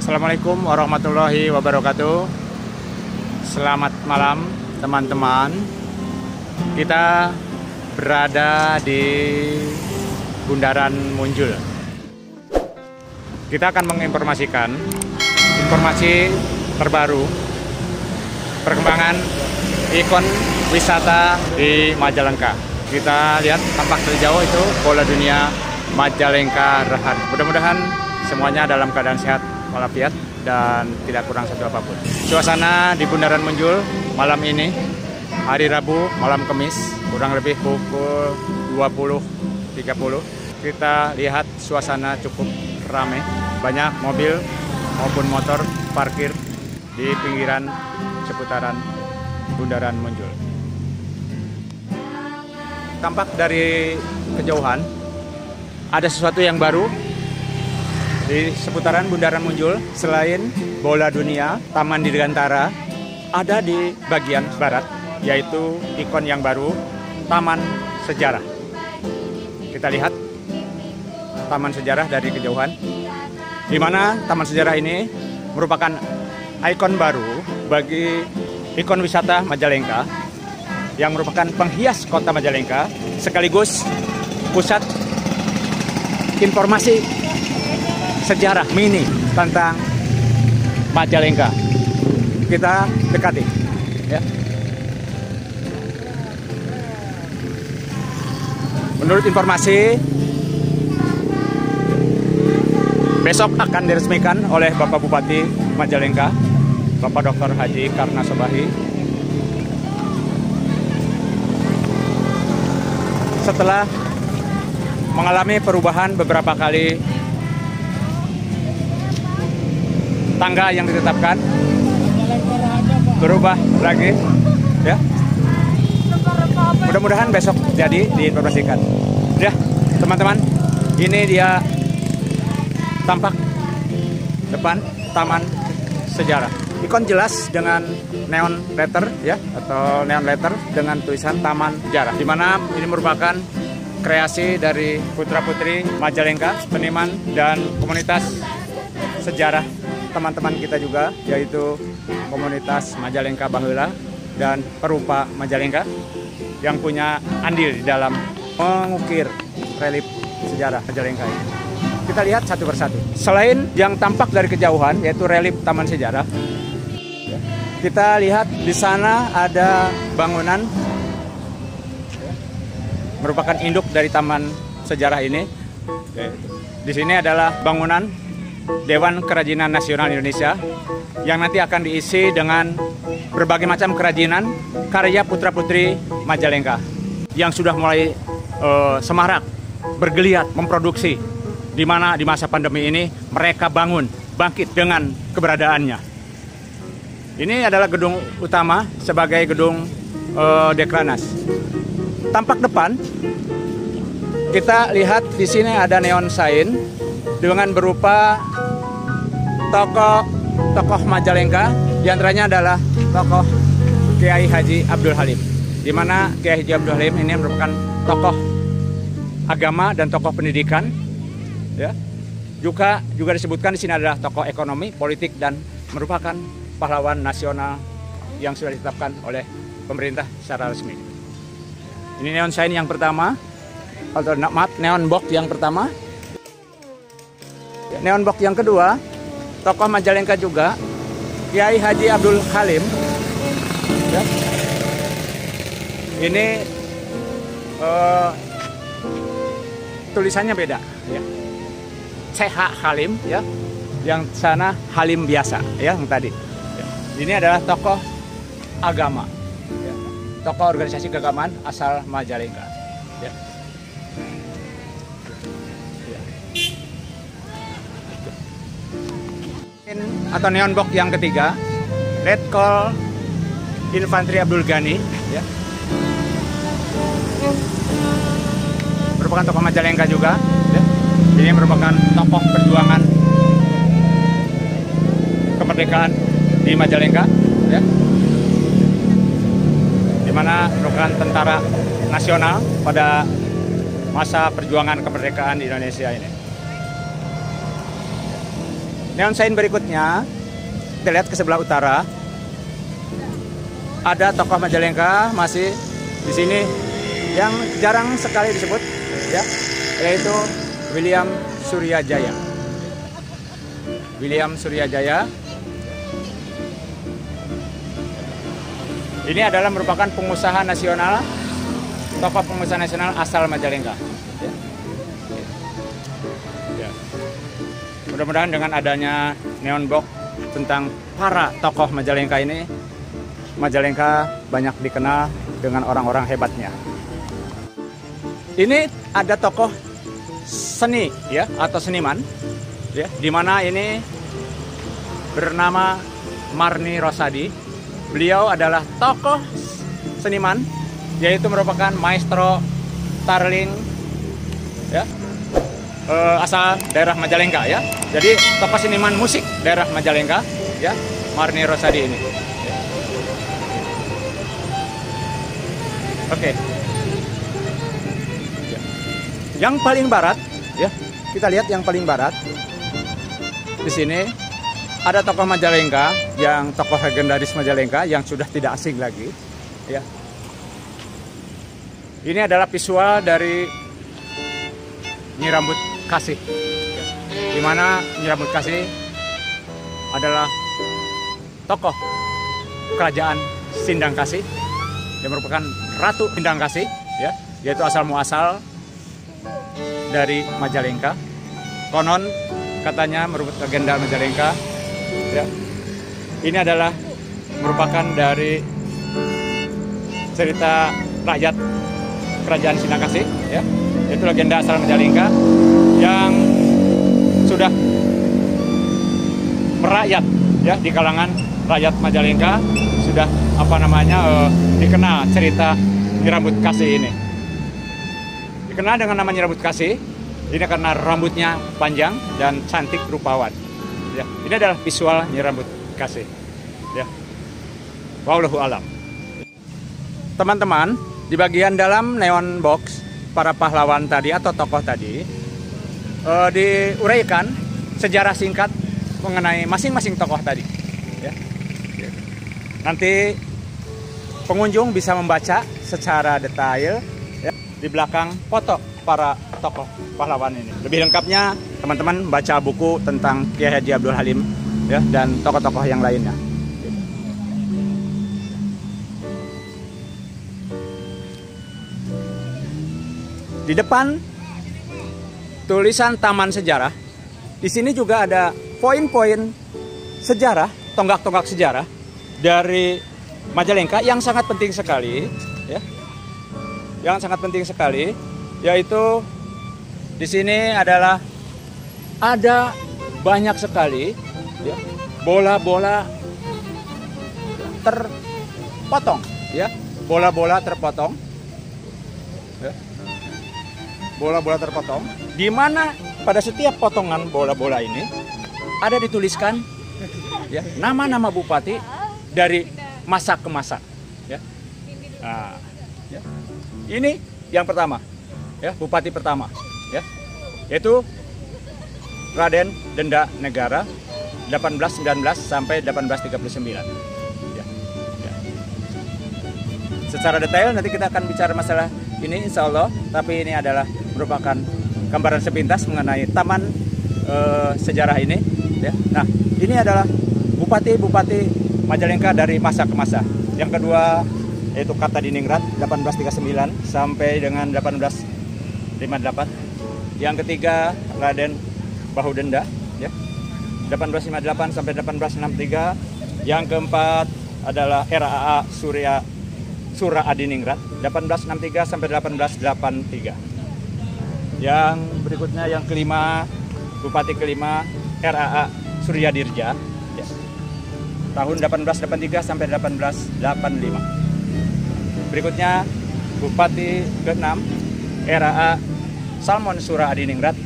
Assalamualaikum warahmatullahi wabarakatuh. Selamat malam teman-teman. Kita berada di Bundaran Munjul. Kita akan menginformasikan informasi terbaru perkembangan ikon wisata di Majalengka. Kita lihat tampak dari jauh itu bola dunia Majalengka Raharja. Mudah-mudahan semuanya dalam keadaan sehat walafiat dan tidak kurang satu apapun. Suasana di Bundaran Munjul malam ini, hari Rabu, malam Kamis, kurang lebih pukul 20.30. Kita lihat suasana cukup ramai. Banyak mobil maupun motor parkir di pinggiran seputaran Bundaran Munjul. Tampak dari kejauhan ada sesuatu yang baru di seputaran Bundaran Munjul. Selain bola dunia, Taman Dirgantara ada di bagian barat, yaitu ikon yang baru, Taman Sejarah. Kita lihat Taman Sejarah dari kejauhan, di mana Taman Sejarah ini merupakan ikon baru bagi ikon wisata Majalengka yang merupakan penghias kota Majalengka sekaligus pusat informasi sejarah mini tentang Majalengka. Kita dekati, ya. Menurut informasi, besok akan diresmikan oleh Bapak Bupati Majalengka, Bapak Dr. Haji Karna Sobahi. Setelah mengalami perubahan beberapa kali tangga yang ditetapkan, berubah lagi, ya. Mudah-mudahan besok jadi diinformasikan. Ya, teman-teman, ini dia tampak depan Taman Sejarah. Ikon jelas dengan neon letter, ya, atau neon letter dengan tulisan Taman Sejarah, di mana ini merupakan kreasi dari putra-putri Majalengka, seniman dan komunitas sejarah teman-teman kita juga, yaitu komunitas Majalengka Baheula dan Perupa Majalengka yang punya andil di dalam mengukir relief sejarah Majalengka ini. Kita lihat satu persatu. Selain yang tampak dari kejauhan, yaitu relief Taman Sejarah, kita lihat di sana ada bangunan merupakan induk dari Taman Sejarah ini. Di sini adalah bangunan Dewan Kerajinan Nasional Indonesia yang nanti akan diisi dengan berbagai macam kerajinan karya putra-putri Majalengka yang sudah mulai semarak bergeliat memproduksi, di mana di masa pandemi ini mereka bangkit dengan keberadaannya. Ini adalah gedung utama sebagai gedung Dekranaz. Tampak depan kita lihat di sini ada neon sign dengan berupa tokoh Majalengka, diantaranya adalah tokoh Kiai Haji Abdul Halim, di mana Kiai Haji Abdul Halim ini merupakan tokoh agama dan tokoh pendidikan, ya. Juga disebutkan di sini adalah tokoh ekonomi, politik, dan merupakan pahlawan nasional yang sudah ditetapkan oleh pemerintah secara resmi. Ini neon sign yang pertama, atau maaf, neon box yang pertama. Neon box yang kedua, tokoh Majalengka juga, Kiai Haji Abdul Halim. Ya. Ini tulisannya beda, ya. CH Halim, ya. Yang sana Halim biasa, ya, yang tadi. Ya. Ini adalah tokoh agama, ya. Tokoh organisasi keagamaan asal Majalengka. Ya. Atau neon box yang ketiga, Letkol Infantri Abdul Ghani, ya. Merupakan tokoh Majalengka juga, ya. Ini merupakan tokoh perjuangan kemerdekaan di Majalengka, ya. Di mana merupakan tentara nasional pada masa perjuangan kemerdekaan di Indonesia ini. Neon sign berikutnya, kita lihat ke sebelah utara. Ada tokoh Majalengka masih di sini yang jarang sekali disebut, ya, yaitu William Suryajaya. William Suryajaya ini adalah merupakan pengusaha nasional, tokoh pengusaha nasional asal Majalengka. Ya. Ya. Mudah-mudahan dengan adanya neon box tentang para tokoh Majalengka ini, Majalengka banyak dikenal dengan orang-orang hebatnya. Ini ada tokoh seni, ya, atau seniman, ya, di mana ini bernama Marni Rosadi. Beliau adalah tokoh seniman, yaitu merupakan maestro tarling, ya, asal daerah Majalengka, ya. Jadi tokoh seniman musik daerah Majalengka, ya, Marni Rosadi ini. Oke. Ya. Yang paling barat, ya, kita lihat yang paling barat. Di sini ada tokoh Majalengka, yang tokoh legendaris Majalengka yang sudah tidak asing lagi, ya. Ini adalah visual dari Nyi Rambut Kasih, ya. Di mana Nyi Rambut Kasih adalah tokoh kerajaan Sindang Kasih, yang merupakan Ratu Sindang Kasih, ya, yaitu asal muasal dari Majalengka. Konon katanya menurut legenda Majalengka, ya, ini adalah merupakan dari cerita rakyat kerajaan Sindang Kasih, ya, yaitu legenda asal Majalengka yang sudah merakyat, ya, di kalangan rakyat Majalengka, sudah dikenal cerita Nyi Rambut Kasih ini. Dikenal dengan nama Nyi Rambut Kasih ini karena rambutnya panjang dan cantik rupawan. Ya, ini adalah visual Nyi Rambut Kasih. Ya. Wallahu alam. Teman-teman, di bagian dalam neon box para pahlawan tadi atau tokoh tadi diuraikan sejarah singkat mengenai masing-masing tokoh tadi. Ya. Nanti pengunjung bisa membaca secara detail, ya, di belakang foto para tokoh pahlawan ini. Lebih lengkapnya teman-teman baca buku tentang Kiai Haji Abdul Halim, ya, dan tokoh-tokoh yang lainnya. Di depan tulisan Taman Sejarah, di sini juga ada poin-poin sejarah, tonggak-tonggak sejarah dari Majalengka yang sangat penting sekali, ya, yang sangat penting sekali, yaitu di sini adalah ada banyak sekali, ya, bola-bola terpotong, ya, bola-bola terpotong, ya, bola-bola terpotong, di mana pada setiap potongan bola-bola ini ada dituliskan, ya, nama-nama bupati dari masa ke masa, ya. Nah, ya. Ini yang pertama, ya, bupati pertama, ya, yaitu Raden Denda Negara 1819 sampai 1839. Ya. Ya. Secara detail nanti kita akan bicara masalah ini, insya Allah. Tapi ini adalah merupakan gambaran sepintas mengenai taman sejarah ini. Ya. Nah, ini adalah bupati-bupati Majalengka dari masa ke masa. Yang kedua yaitu Kartadiningrat 1839 sampai dengan 1858. Yang ketiga Raden Bahudenda, ya, 1858 sampai 1863. Yang keempat adalah RAA Sura Adiningrat 1863 sampai 1883. Yang berikutnya yang kelima, bupati kelima RAA Suryadirja, ya, tahun 1883 sampai 1885. Berikutnya bupati ke-6 RAA Salmon Sura Adiningrat,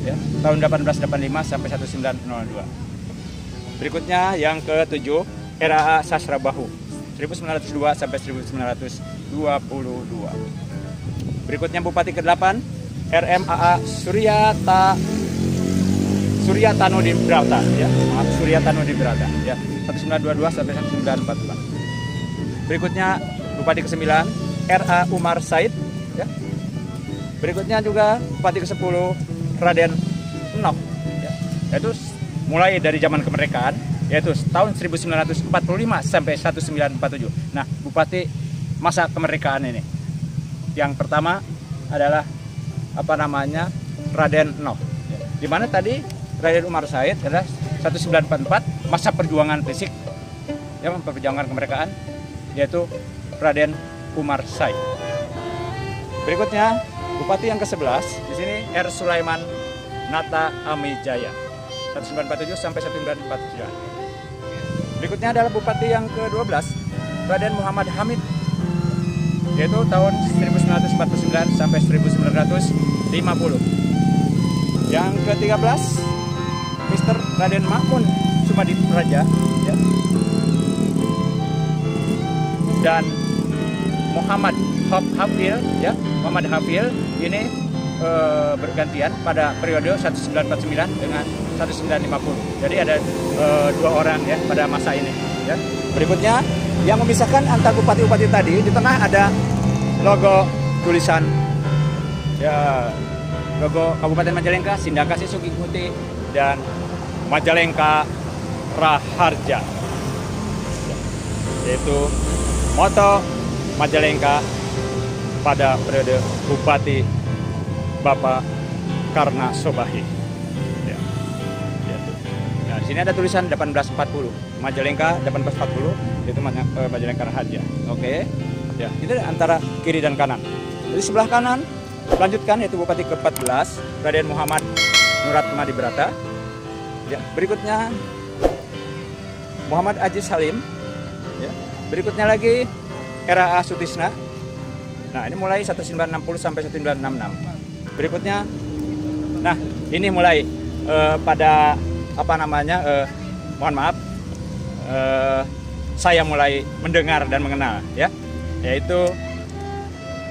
ya, tahun 1885 sampai 1902. Berikutnya yang ke-7 RAA Sasrabahu 1902 sampai 1922. Berikutnya bupati ke-8 RMAA Surya Tanu di Brata, ya. Surya Tanu di Brata, ya. 1922 sampai 1944. Berikutnya Bupati ke-9 R.A. Umar Said, ya. Berikutnya juga Bupati ke-10 Raden Enoch, ya. Yaitu mulai dari zaman kemerdekaan, yaitu tahun 1945 sampai 1947. Nah, Bupati masa kemerdekaan ini yang pertama adalah Raden Enoch, ya. Di mana tadi Raden Umar Said adalah 1944 masa perjuangan fisik, ya, perjuangan kemerdekaan, yaitu Raden Umar Said. Berikutnya Bupati yang ke-11 di sini R. Sulaiman Nata Amijaya 1947 sampai 1949. Berikutnya adalah Bupati yang ke-12 Raden Muhammad Hamid, yaitu tahun 1949 sampai 1950. Yang ke-13 Mr. Raden Makmun Sumadi Praja, ya. Dan Muhammad Hafil, ya. Muhammad Hafil ini bergantian pada periode 1949 dengan 1950. Jadi ada dua orang, ya, pada masa ini, ya. Berikutnya yang memisahkan antar bupati-bupati tadi, di tengah ada logo tulisan, ya, logo Kabupaten Majalengka, Sindakasi Sukikuti, dan Majalengka Raharja, yaitu moto Majalengka pada periode Bupati Bapak Karna Sobahi, ya. Nah, di sini ada tulisan 1840 Majalengka 1840, itu Majalengka Raharja. Oke, ya, itu antara kiri dan kanan. Di sebelah kanan lanjutkan yaitu Bupati ke-14 Raden Muhammad Nurat Madi Brata, ya. Berikutnya Muhammad Aziz Salim, ya. Berikutnya lagi R.A. Sutisna. Nah, ini mulai 1960 sampai 1966. Berikutnya, nah ini mulai pada mohon maaf, saya mulai mendengar dan mengenal, ya, yaitu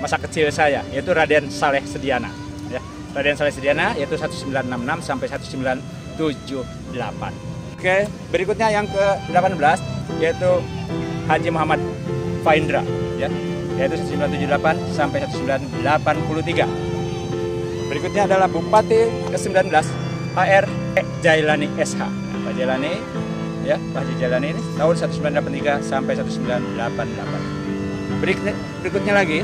masa kecil saya, yaitu Raden Saleh Sediana, ya. Raden Saleh Sediana yaitu 1966 sampai 1978. Oke, berikutnya yang ke-18 yaitu Haji Muhammad Faindra, ya, yaitu 1978 sampai 1983. Berikutnya adalah Bupati ke-19 HR Jailani SH. Nah, Pak Jailani, ya, Pak Haji Jailani ini tahun 1983 sampai 1988. Berikutnya lagi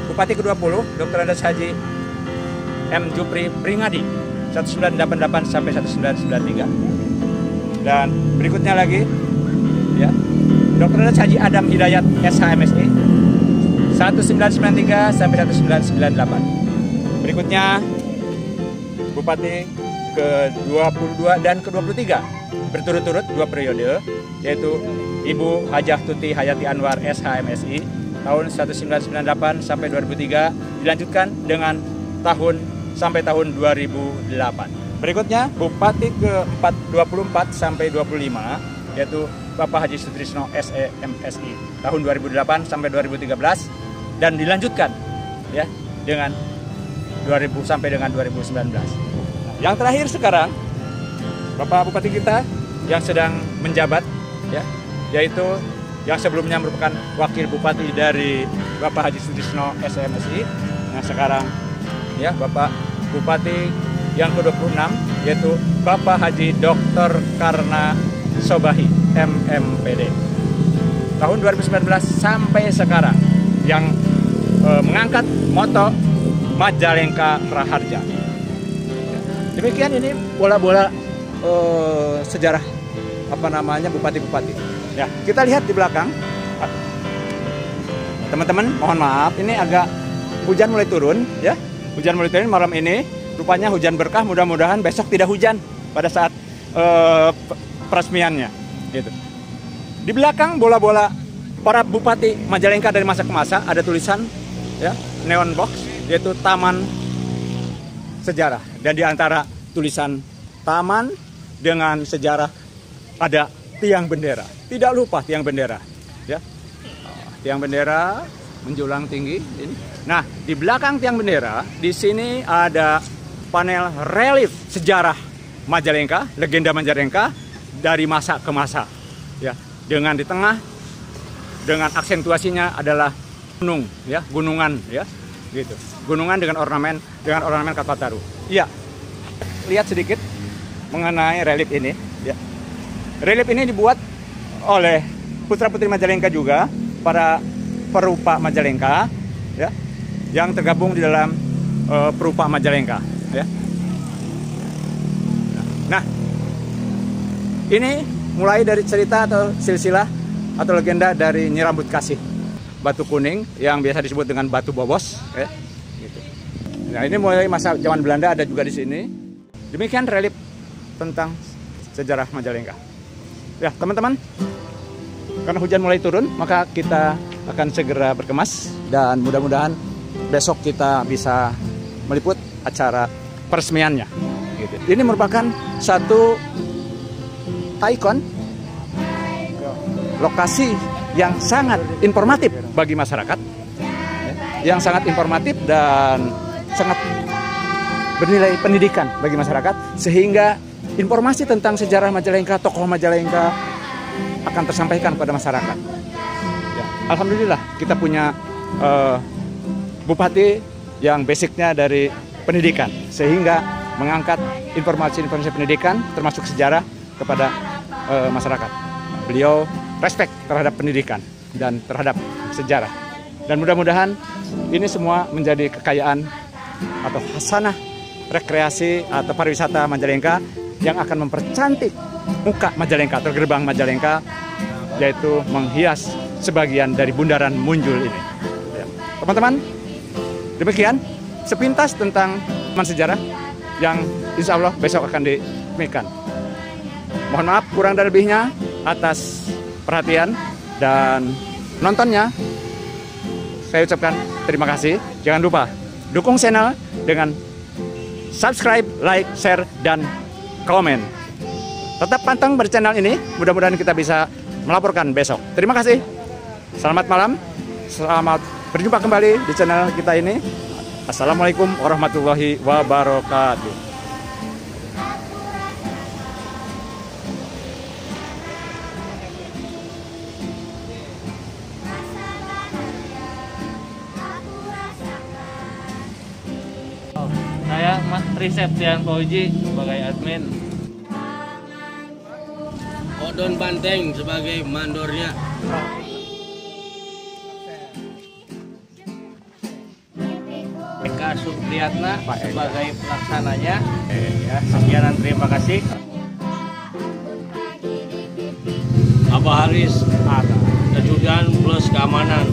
Bupati ke-20 Dr. Andes Haji M. Jupri Pringadi 1988 sampai 1993. Dan berikutnya lagi, ya, Dr. Andes Haji Adam Hidayat SHMSI 1993 sampai 1998. Berikutnya Bupati ke-22 dan ke-23 berturut-turut 2 periode, yaitu Ibu Hajah Tuti Hayati Anwar SHMSI tahun 1998 sampai 2003, dilanjutkan dengan sampai tahun 2008. Berikutnya Bupati ke-24 sampai 25 yaitu Bapak Haji Sutrisno SEMSI tahun 2008 sampai 2013, dan dilanjutkan, ya, dengan 2000 sampai dengan 2019. Yang terakhir sekarang Bapak Bupati kita yang sedang menjabat, ya, yaitu yang sebelumnya merupakan wakil bupati dari Bapak Haji Sutrisno SMSI. Nah, sekarang, ya, Bapak Bupati yang ke-26 yaitu Bapak Haji Dr. Karna Sobahi MMPD tahun 2019 sampai sekarang, yang mengangkat moto Majalengka Raharja. Demikian ini bola-bola sejarah bupati-bupati. Ya, kita lihat di belakang. Teman-teman, mohon maaf, ini agak hujan mulai turun, ya. Hujan mulai turun malam ini. Rupanya hujan berkah, mudah-mudahan besok tidak hujan pada saat peresmiannya, gitu. Di belakang bola-bola para bupati Majalengka dari masa ke masa ada tulisan, ya, neon box, yaitu Taman Sejarah. Dan di antara tulisan taman dengan sejarah ada tiang bendera. Tidak lupa tiang bendera, ya. Tiang bendera menjulang tinggi ini. Nah, di belakang tiang bendera di sini ada panel relief sejarah Majalengka, legenda Majalengka dari masa ke masa. Ya, dengan di tengah dengan aksentuasinya adalah gunung, ya, gunungan, ya, gitu. Gunungan dengan ornamen Kalpataru. Iya. Lihat sedikit mengenai relief ini, ya. Relief ini dibuat oleh putra-putri Majalengka juga, para perupa Majalengka, ya, yang tergabung di dalam perupa Majalengka, ya. Nah, ini mulai dari cerita atau silsilah atau legenda dari Nyi Rambut Kasih, batu kuning yang biasa disebut dengan batu bobos, ya. Gitu. Nah, ini mulai masa zaman Belanda ada juga di sini. Demikian relief tentang sejarah Majalengka. Ya, teman-teman, karena hujan mulai turun, maka kita akan segera berkemas dan mudah-mudahan besok kita bisa meliput acara peresmiannya. Gitu. Ini merupakan satu ikon lokasi yang sangat informatif bagi masyarakat, yang sangat informatif dan sangat bernilai pendidikan bagi masyarakat, sehingga informasi tentang sejarah Majalengka, tokoh Majalengka akan tersampaikan kepada masyarakat. Ya, alhamdulillah kita punya bupati yang basicnya dari pendidikan, sehingga mengangkat informasi-informasi pendidikan termasuk sejarah kepada masyarakat. Beliau respect terhadap pendidikan dan terhadap sejarah. Dan mudah-mudahan ini semua menjadi kekayaan atau hasanah rekreasi atau pariwisata Majalengka yang akan mempercantik muka Majalengka atau gerbang Majalengka, yaitu menghias sebagian dari bundaran Munjul ini. Teman-teman, demikian sepintas tentang teman sejarah yang insya Allah besok akan diresmikan. Mohon maaf kurang dan lebihnya atas perhatian dan nontonnya. Saya ucapkan terima kasih. Jangan lupa dukung channel dengan subscribe, like, share, dan komen. Tetap pantang berchannel ini. Mudah-mudahan kita bisa melaporkan besok. Terima kasih. Selamat malam. Selamat berjumpa kembali di channel kita ini. Assalamualaikum warahmatullahi wabarakatuh. Saya Mas Triseptian Fauji sebagai admin. Odon Banteng sebagai mandornya. Eka Supriyatna sebagai pelaksananya. Ya, sekian dan terima kasih. Abah Haris, kejudan plus keamanan.